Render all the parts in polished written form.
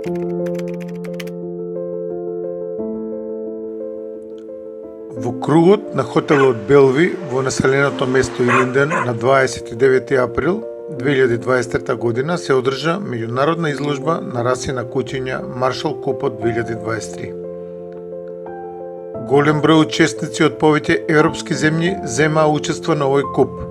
Во кругот на хотелот Белви во населеното место Илинден на 29 април 2023 година се одржа меѓународна изложба на раси на куќиња Маршал Купот 2023. Голем број учесници од повеќе европски земји земаа учество на овој куп.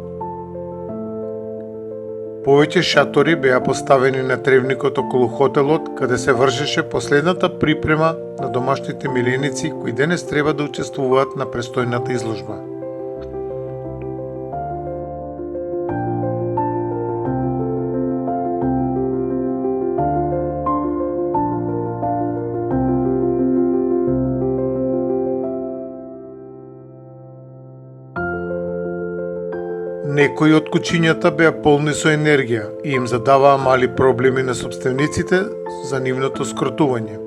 Повеќе шатори беа поставени на тревникот околу хотелот, каде се вршеше последната припрема на домашните миленици кои денес треба да учествуваат на престојната изложба. Некои од куќињата беа полни со енергија и им задаваа мали проблеми на сопствениците за нивното скротување.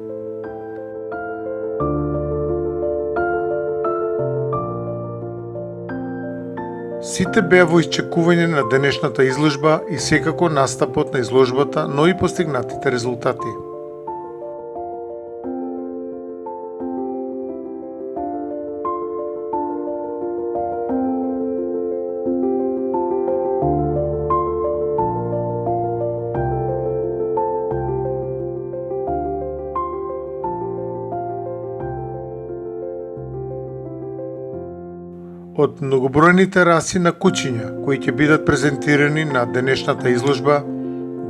Сите беа во исчекување на денешната изложба и секако настапот на изложбата, но и постигнатите резултати. Од многобројните раси на куќиња кои ќе бидат презентирани на денешната изложба,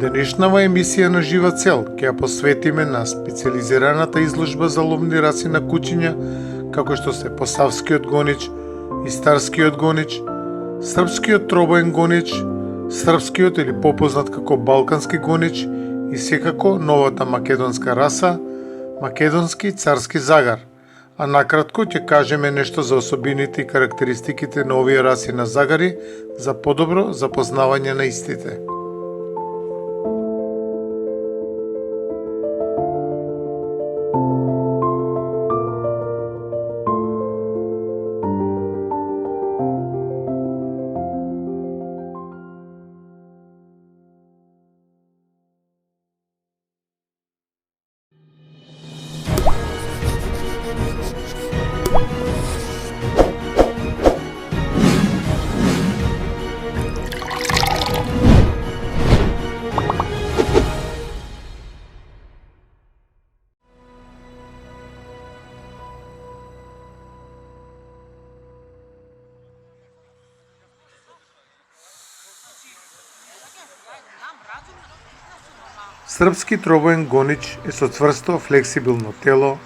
денешнава емисија на Жива цел ќе ја посветиме на специализираната изложба за ловни раси на куќиња, како што се посавскиот гонич, истарскиот гонич, српскиот тробоен гонич, српскиот или попознат како балкански гонич и секако новата македонска раса, македонски царски загар. А накратко ќе кажеме нешто за особините и карактеристиките на овие раси на загари за подобро запознавање на истите. Српски тробоен гонич е со цврсто, флексибилно тело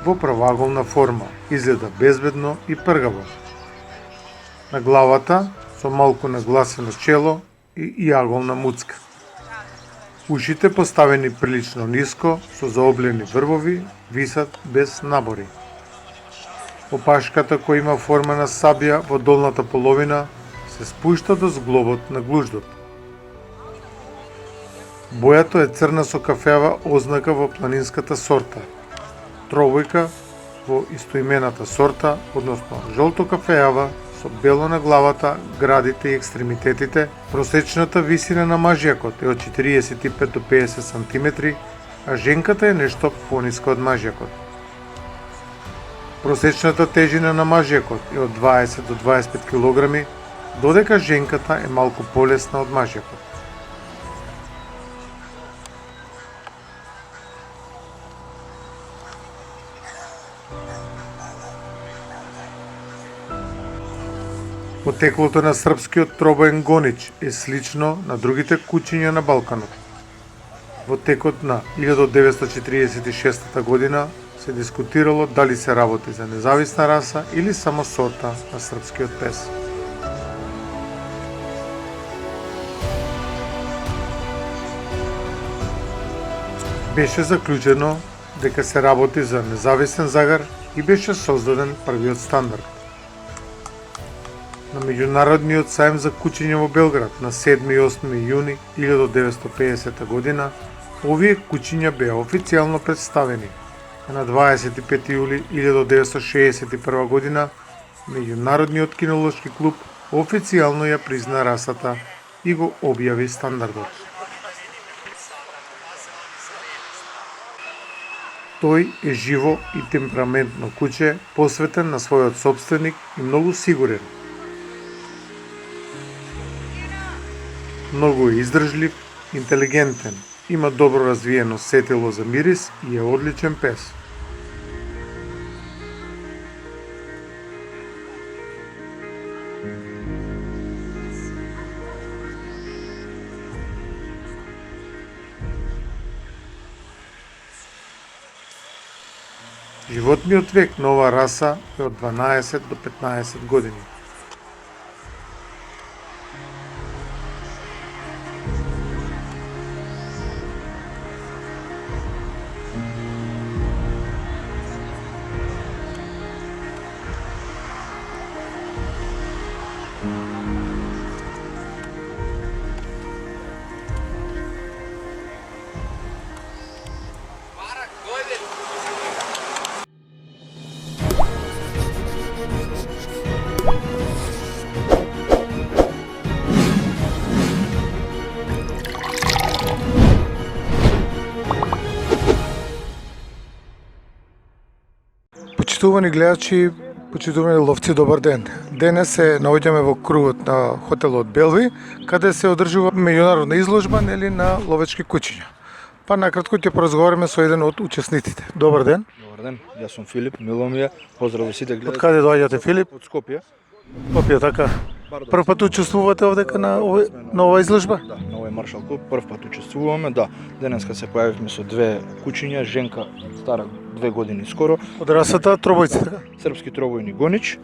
во правоаголна форма, изгледа безбедно и пргаво. На главата со малку нагласено чело и аголна муцка. Ушите поставени прилично ниско, со заоблени врвови, висат без набори. Опашката која има форма на сабја во долната половина се спушта до зглобот на глуждот. Бојата е црна со кафеава ознака во планинската сорта, тробојка во истоимената сорта, односно жолто-кафеава со бело на главата, градите и екстремитетите. Просечната висина на мажјакот е од 45 до 50 см, а женката е нешто пониска од мажјакот. Просечната тежина на мажјакот е од 20 до 25 кг, додека женката е малку полесна од мажјакот. Потеклото на српскиот тробоен гонич е слично на другите куќиња на Балканот. Во текот на 1946 година се дискутирало дали се работи за независна раса или само сорта на српскиот пес. Беше заклучено дека се работи за независен загар и беше создаден првиот стандард. На меѓународниот сајм за куќиња во Белград на 7 и 8 јуни 1950 година, овие куќиња беа официјално представени, а на 25 јули 1961 година Меѓународниот кинолошки клуб официјално ја призна расата и го објави стандардот. Тој е живо и темпераментно куче, посветен на својот сопственик и многу сигурен. Многу е издржлив, интелигентен, има добро развиено сетило за мирис и е одличен пес. Животниот век на оваа раса е од 12 до 15 години. Почитувани гледачи, почитувани ловци, добар ден. Денес се наоѓаме во кругот на хотелот Белви, каде се одржува меѓународна изложба на ловечки кучиња. Па накратко ќе поразговараме со еден од учесниците. Добар ден. Добар ден, јас сум Филип, мило ми е. Поздрав за сите гледачи. Од каде доаѓате, Филип? Од Скопје. Скопје, така. Прв пат учествувате овдека на оваа изложба? Да, на овој маршал клуб прв пат учествуваме, да. Денеска се појавивме со две кучиња, женка стара 2 години скоро. Од расата тробојци, така? Српски тробојни гонич.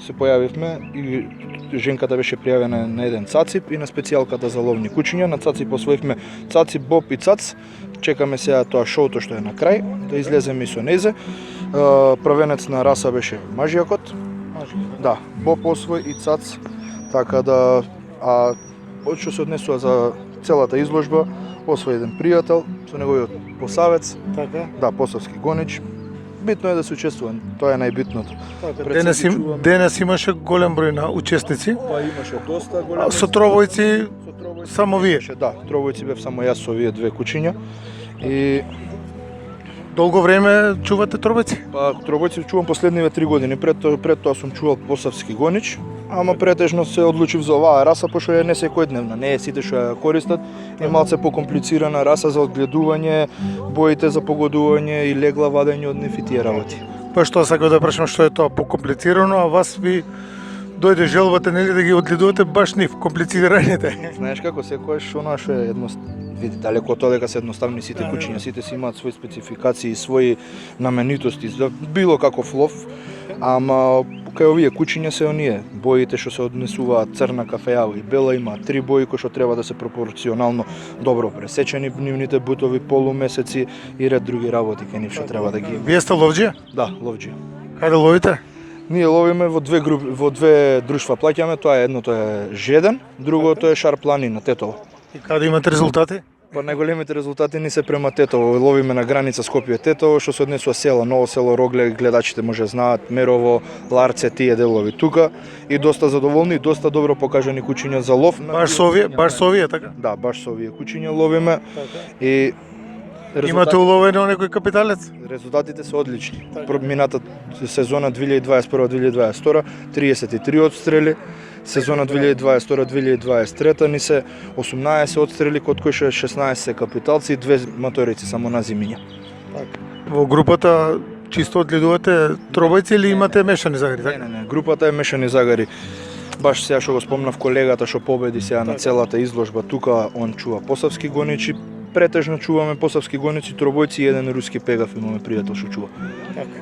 Се појавивме и женката беше пријавена на еден цацип и на специјалката за ловни кучиња. На цацип освоивме цацип, боб и цац. Чекаме сега тоа шоуто што е на крај, да излеземе и со незе. Првенец на раса беше мажјакот. Да, боб освој и цац. Така да, од што се однесува за целата изложба, освој еден пријател со неговиот посавец. Така. Да, посавски гонич. Битно е да се учествува, тоа е најбитното. Така. Денес имаше голем број на учесници. Па имаше доста голем. Со тробојци само вие. Да, тробојци бев само јас со овие две кучиња. И долго време чувате тробојци? па тробојци чувам последниве 3 години. Пред тоа сум чувал посавски гонич, ама претежно се одлучив за оваа раса, пошто е не секојдневна, не е сите што ја користат, е малце покомплицирана раса за одгледување, боите за погодување и легла вадење од нив и тие работи. Па што сакам да прашам, што е тоа покомплицирано, а вас ви дојде желбата нели да ги одгледувате баш нив комплицираните. Знаеш како секојаш она што е види, далеко од тоа дека се едноставни сите кучиња, сите си имаат своји спецификации, своји наменитости за било каков лов, ама кај овие кучиња се оние боите што се однесуваат црна, кафејава и бела, има 3 бои кои што треба да се пропорционално добро пресечени нивните бутови, полумесеци и ред други работи кај нив што треба да ги. Вие сте ловџија? Да, ловџија. Каде ловите? Ние ловиме во две друштва плаќаме, тоа е едното е Жеден, другото е Шар планина, Тетово. И каде имате резултати? Па најголемите резултати ни се према Тетово. Ловиме на граница Скопје-Тетово, што се однесува села, Ново село, Рогле, гледачите може знаат, Мерово, Ларце, тие делови тука. И доста задоволни, и доста добро покажани кучиња за лов. Баш со овие, така? Да, баш со овие кучиња ловиме. И имате уловено некој капиталец? Резултатите се одлични. Мината сезона 2021-2022 33 отстрели, сезона 2022-2023 ни се 18 отстрели, од кои 16 се капиталци и 2 моторици само на зимиња. Во групата чисто одгледувате тробојци или имате мешани загари? Не, групата е мешани загари. Баш сега што го спомнав колегата што победи сега на целата изложба тука, он чува посавски гоничи. Претежно чуваме посавски гоници, тробојци и еден руски пегав имаме пријател што чува.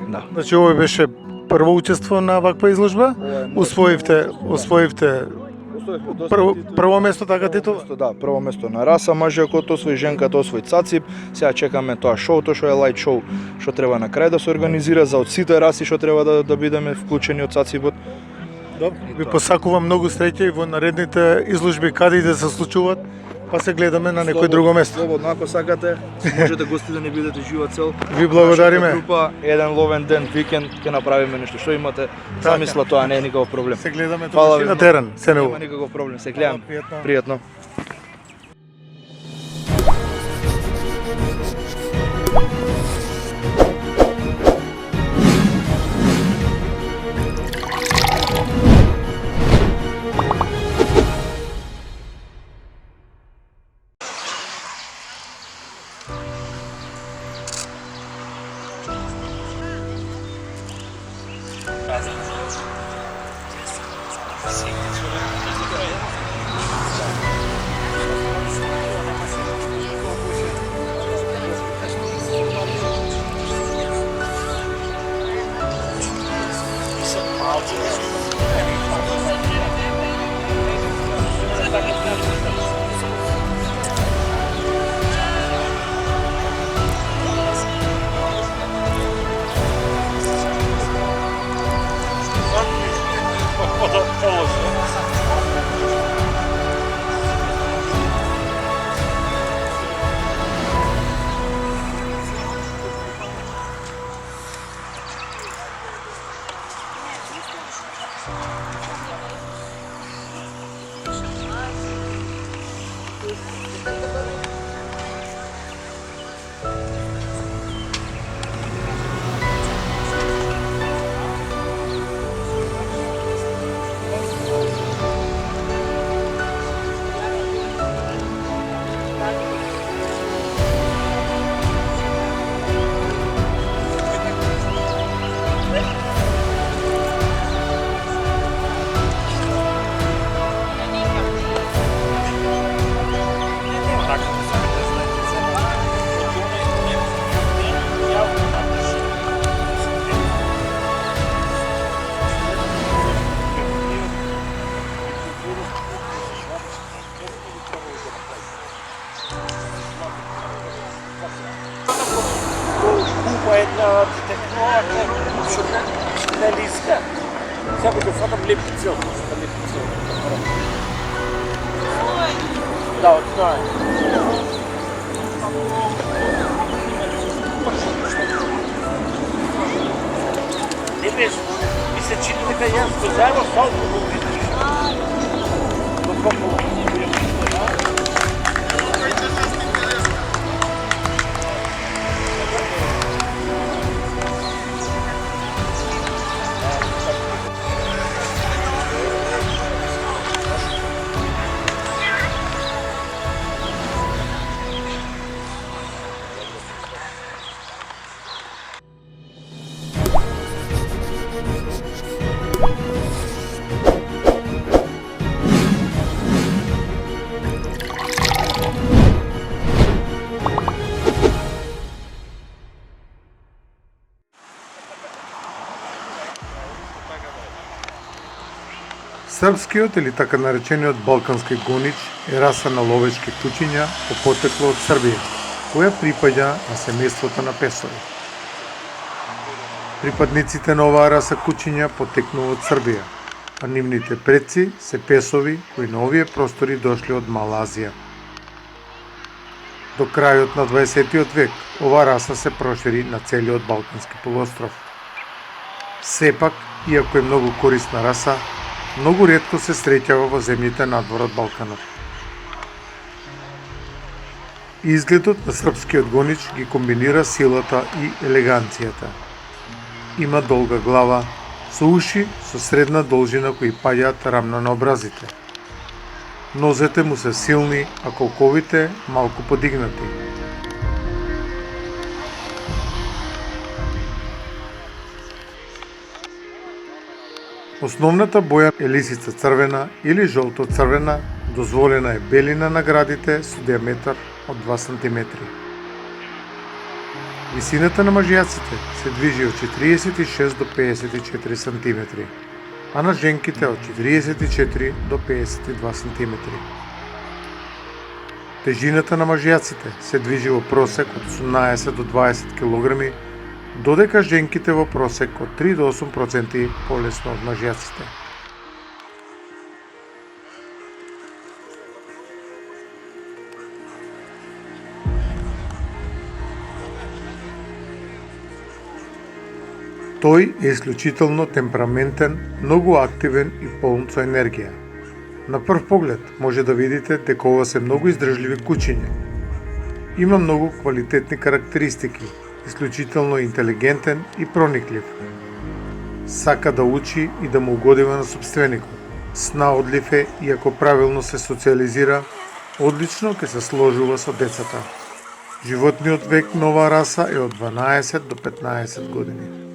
Да. Значи овој беше прво учество на ваква изложба? Освоивте прво место, така титул? Да, прво место на раса, мажјакот освои, женката освои цацип. Сега чекаме тоа шоуто што е лајт шоу, што треба на крај да се организира за од сите раси што треба да бидеме вклучени од цаципот. Ви посакувам многу среќа и во наредните изложби каде и да се случуваат. Па се гледаме на некој друго место. Слободно, ако сакате, можете гости да не бидете жива цел. Ви благодариме. Група, еден ловен ден, викенд, ќе направиме нешто што имате. Замисла тоа не е никаков проблем. Се гледаме тоа на терен, се не нема никаков проблем. Се гледам. Пријатно. Купа една детектора, що не лиска. Сега го фатам лепи цел. Да, от това е. Не беше, ми се чини дека јас го заева салко го видиш. Доколко Српскиот или така наречениот балкански гонич е раса на ловечки кучиња по потекло од Србија, која припаѓа на семејството на песови. Припадниците на оваа раса кучиња потекнува од Србија, а нивните предци се песови кои на овие простори дошле од Мала Азија. До крајот на 20 век оваа раса се прошири на целиот Балкански полуостров. Сепак, иако е многу корисна раса, многу ретко се среќава во земјите надвор од Балканот. Изгледот на српскиот гонич ги комбинира силата и елеганцијата. Има долга глава, со уши со средна должина кои паѓаат рамно на образите. Нозете му се силни, а колковите малку подигнати. Основната боја е лисица црвена или жолто-црвена, дозволена е белина на градите со диаметар од 2 см. Висината на мажјаците се движи од 46 до 54 см, а на женките од 44 до 52 см. Тежината на мажјаците се движи во просек од 18 до 20 кг, додека женките во просек од 3 до 8% полесно од мажјаците. Тој е исклучително темпераментен, многу активен и полн со енергија. На прв поглед може да видите дека ова се многу издржливи кучиња. Има многу квалитетни карактеристики, исклучително интелигентен и прониклив. Сака да учи и да му угодива на собственикот. Снаодлив е и ако правилно се социализира, одлично ќе се сложува со децата. Животниот век на оваа раса е од 12 до 15 години.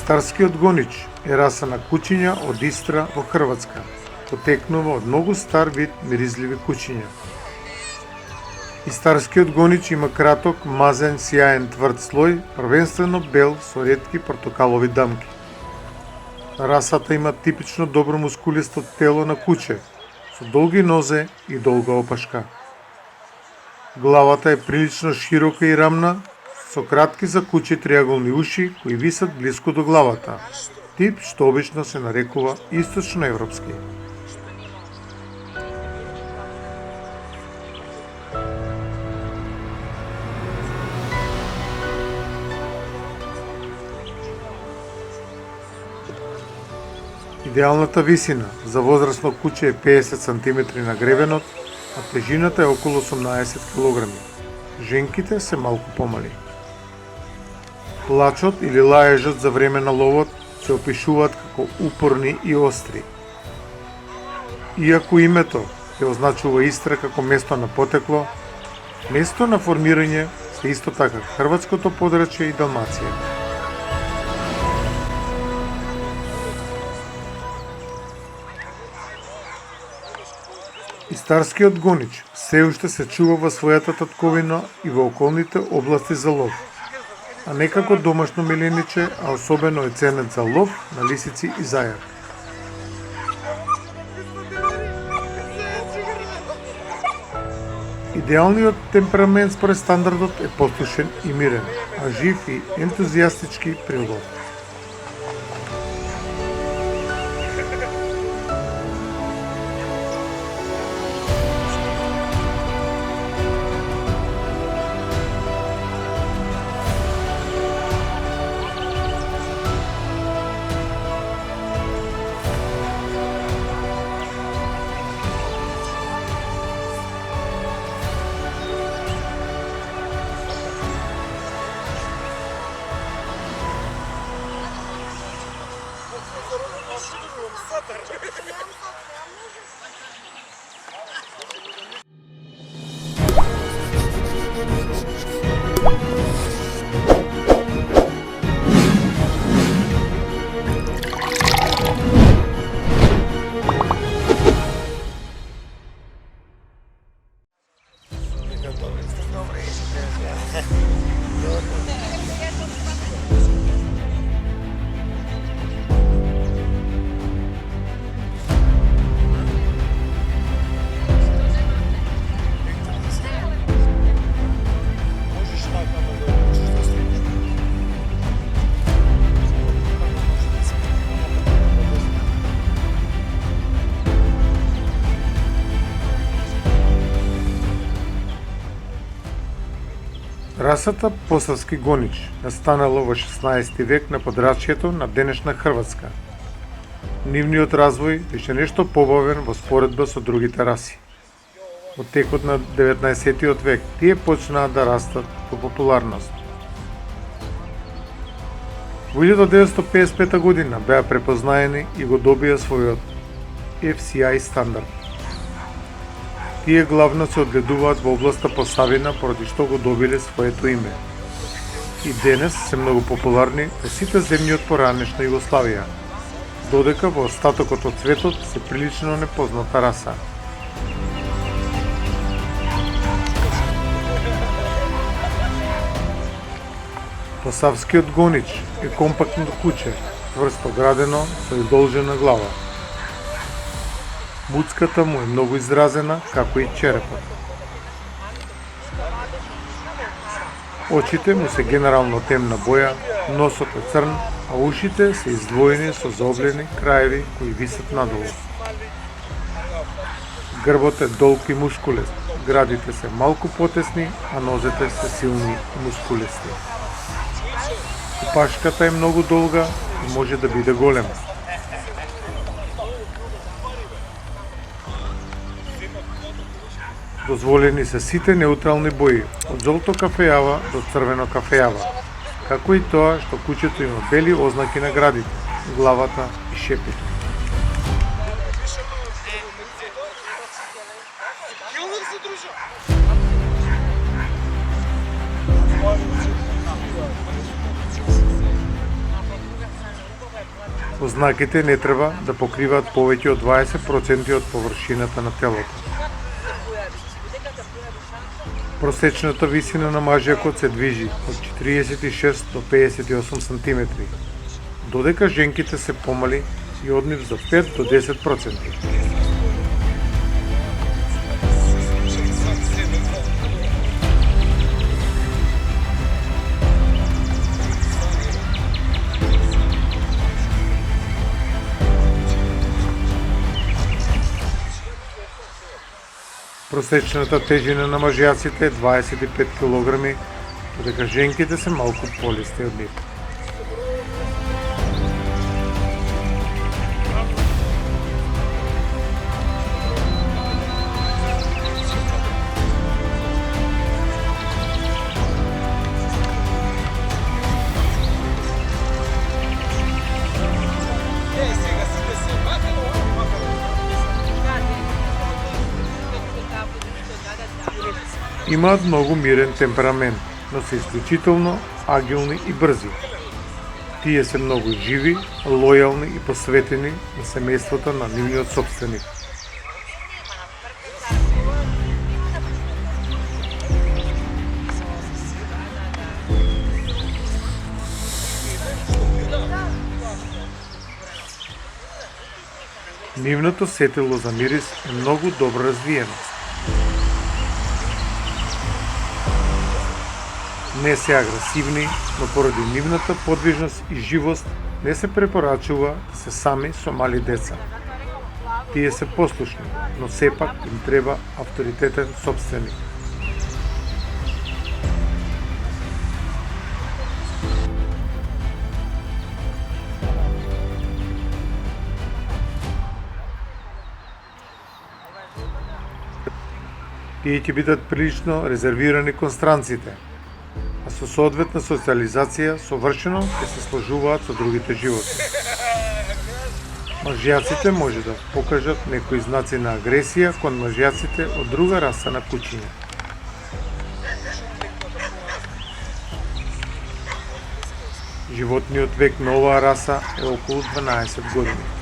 Истарскиот гонич е раса на кучиња од Истра во Хрватска. Потекнува од многу стар вид миризливи кучиња. Истарскиот гонич има краток, мазен, сјаен тврд слој, првенствено бел со ретки портокалови дамки. Расата има типично добро мускулисто тело на куче, со долги нозе и долга опашка. Главата е прилично широка и рамна, со кратки за куче триаголни уши кои висат блиску до главата, тип што обично се нарекува источноевропски. Идеалната висина за возрасно куче е 50 см на гребенот, а тежината е околу 18 кг. Женките се малку помали. Плачот или лаежот за време на ловот се опишуваат како упорни и остри. Иако името ја означува Истра како место на потекло, место на формирање се исто така Хрватското подрачје и Далмација. Истарскиот гонич се уште се чува во својата татковина и во околните области за лов, а не како домашно милениче, а особено е ценет за лов на лисици и зајак. Идеалниот темперамент според стандардот е послушен и мирен, а жив и ентузијастички при лов. Расата посавски гонич настанала во 16 век на подрачјето на денешна Хрватска. Нивниот развој беше нешто побавен во споредба со другите раси. Во текот на 19 век тие почнаа да растат по популарност. Во 1955 година беа препознаени и го добија својот FCI стандард. Тие главно се одгледуваат во областа Посавина, поради што го добиле своето име. И денес се многу популарни во сите земји од поранешна Југославија, додека во остатокот од светот се прилично непозната раса. Посавскиот гонич е компактно куче, тврсто градено со издолжена глава. Буцката му е многу изразена, како и черепот. Очите му се генерално темна боја, носот е црн, а ушите се издвоени со заоблени краеви кои висат надолу. Грбот е долг и мускулест, градите се малку потесни, а нозете се силни и мускулести. Опашката е многу долга и може да биде голема. Дозволени се сите неутрални бои, од золто кафејава до црвено кафејава, како и тоа што куќето има бели ознаки на градите, главата и шепите. Ознаките не треба да покриваат повеќе од 20% од површината на телото. Просечната висина на мажјакот се движи од 46 до 58 см, додека женките се помали и од нив за 5 до 10%. Просечната тежина на мажјаците е 25 кг, додека женките се малку полести од нив. Имаат многу мирен темперамент, но се исклучително агилни и брзи. Тие се многу живи, лојални и посветени на семејството на нивниот сопственик. Нивното сетило за мирис е многу добро развиено. Не се агресивни, но поради нивната подвижност и живост не се препорачува да се сами со мали деца. Тие се послушни, но сепак им треба авторитетен сопственик. Тие ќе бидат прилично резервирани кон странците, а со соодветна социализација совршено ќе се сложуваат со другите животни. Мажјаците може да покажат некои знаци на агресија кон мажјаците од друга раса на кучиња. Животниот век на оваа раса е околу 12 години.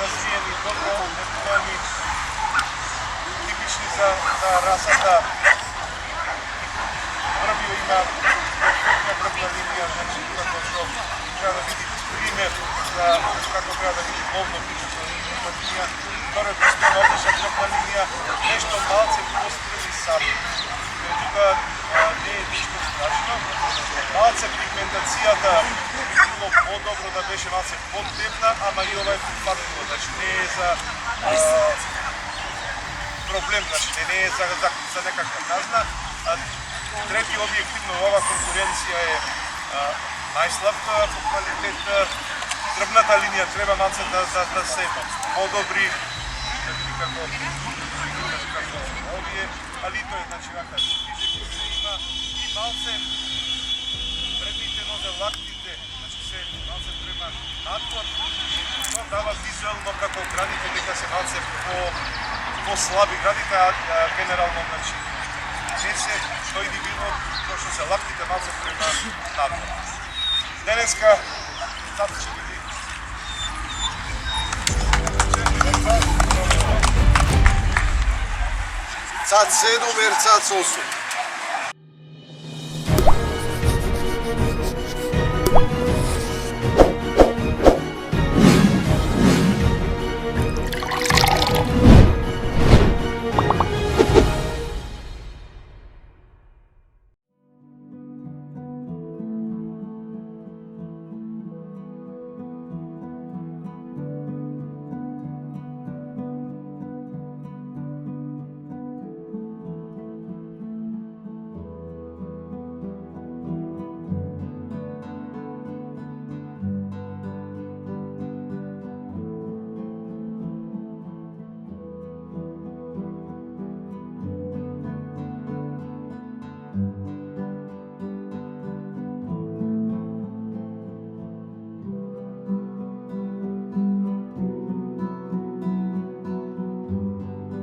развиени, добро небувани, типични за расата. Првиот има перфектна брвна линија, значи како што треба да види пример за како треба да види волно бичето брвна линија. Второ е постојано одлична брвна линија, нешто малце пострели сами. Меѓутоа не е ништо страшно. Малце пигментацијата би било подобро да беше малце подтемна, ама и ова е прифатливо, значи не е за проблем, значи не е за некаква казна. Трети објективно ова конкуренција е најслаб по квалитет. Дрвната линија треба малце да се подобри, да види како овие, али тоа е значи вака движење се има и малце предните нозе лактите, значи се малце према надвор, но дава визуелно како градите дека се малце по-слаби градите, а генерално значи не се тој дивидно, тоа што се лактите малце према надвор. Денеска ЦАЦ ќе биде ЦАЦ 7 или ЦАЦ 8.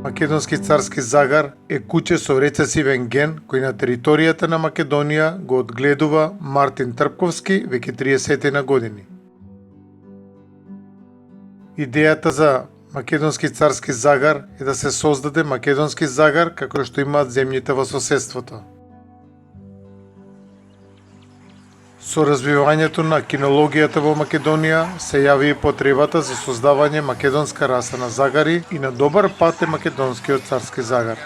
Македонски царски загар е куќе со рецесивен ген кој на територијата на Македонија го одгледува Мартин Трпковски веќе 30 на години. Идејата за македонски царски загар е да се создаде македонски загар како што имаат земјите во соседството. Со развивањето на кинологијата во Македонија се јави и потребата за создавање македонска раса на загари и на добар пат е македонскиот царски загар.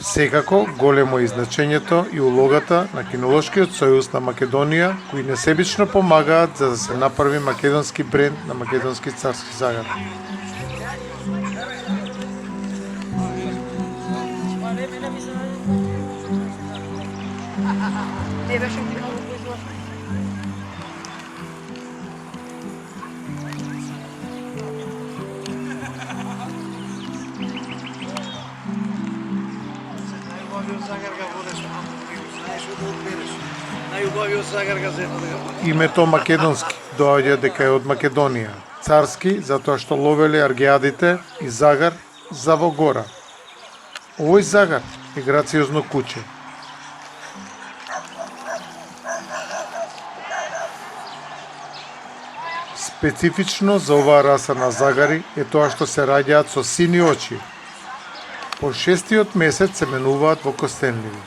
Секако големо е значењето и улогата на Кинолошкиот сојуз на Македонија, кои несебично помагаат за да се направи македонски бренд на македонски царски загар. Не беше много производство. Најубавиот загар га водеш, знаеш да одбереш. Најубавиот загар га зема да го. Името македонски доаѓа дека е од Македонија. Царски затоа што ловеле аргеадите и загар за во гора. Овој загар е грациозно куче. Специфично за оваа раса на загари е тоа што се раѓаат со сини очи. По 6-тиот месец се менуваат во костенливи.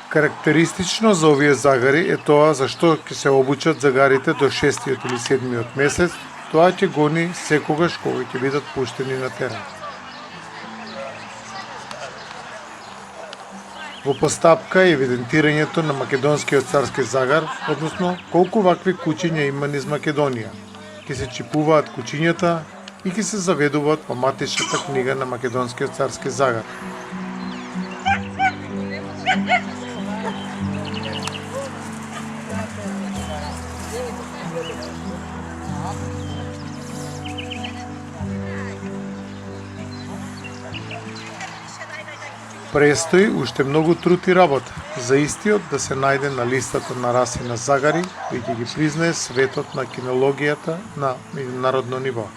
Карактеристично за овие загари е тоа за што ќе се обучат загарите до 6-тиот или 7-тиот месец. Тоа ќе гони секогаш кога ќе бидат пуштени на терен. Во постапка е евидентирањето на македонскиот царски загар, односно колку вакви кучиња има низ Македонија. Ќе се чипуваат кучињата и ќе се заведуваат во матичната книга на македонскиот царски загар. Престои уште многу труд и работа за истиот да се најде на листата на раси на загари кои ќе ги признае светот на кинологијата на меѓународно ниво.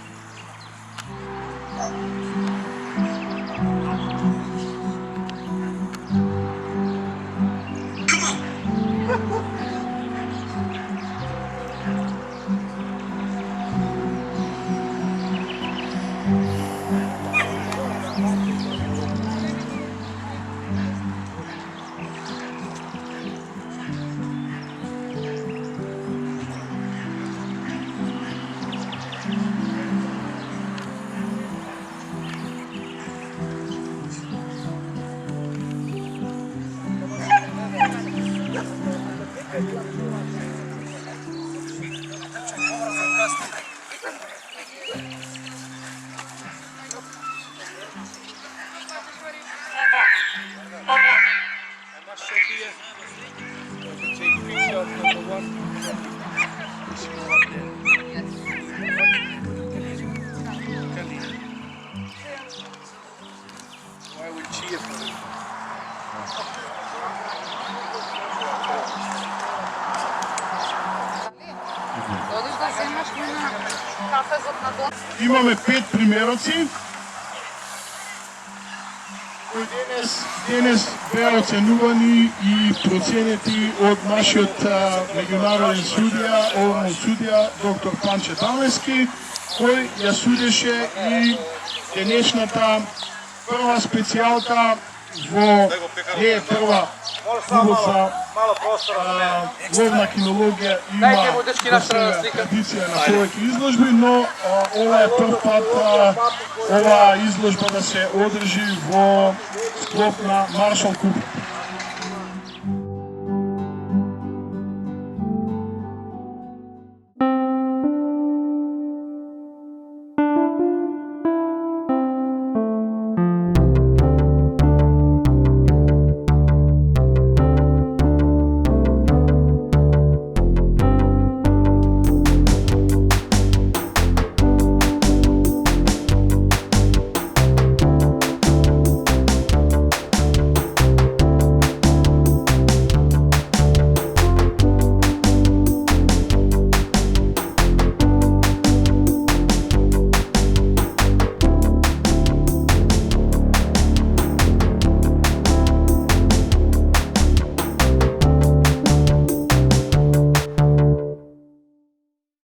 Why we cheer for him? Додиш да вземаш на кафезот на дом. Имаме 5 примероци кои денес беа оценувани и проценети од нашиот меѓународен судија, овој судија доктор Панче Тамески, кој ја судеше и денешната прва специјалка во не е прва клубоца ловна кинологија има традиција на повеќе изложби, но ова е прв пат оваа изложба да се одржи во склоп на Маршал Куп.